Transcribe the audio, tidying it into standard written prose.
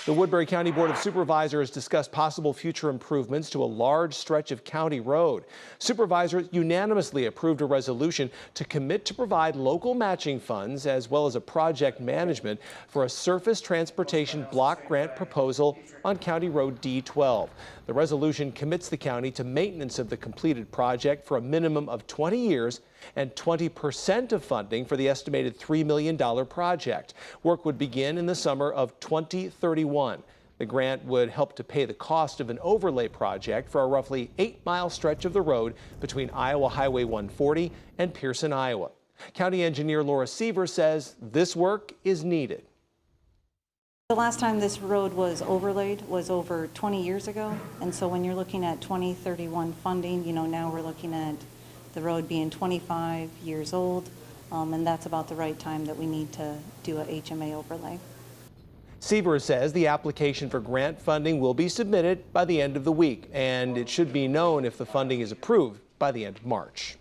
The Woodbury County Board of Supervisors discussed possible future improvements to a large stretch of county road. Supervisors unanimously approved a resolution to commit to provide local matching funds as well as a project management for a surface transportation block grant proposal on County Road D-12. The resolution commits the county to maintenance of the completed project for a minimum of 20 years and 20% of funding for the estimated $3 million project. Work would begin in the summer of 2031. The grant would help to pay the cost of an overlay project for a roughly 8-mile stretch of the road between Iowa Highway 140 and Pearson, Iowa. County engineer Laura Seaver says this work is needed. The last time this road was overlaid was over 20 years ago, and so when you're looking at 2031 funding, now we're looking at the road being 25 years old, and that's about the right time that we need to do a HMA overlay. Seaver says the application for grant funding will be submitted by the end of the week, and it should be known if the funding is approved by the end of March.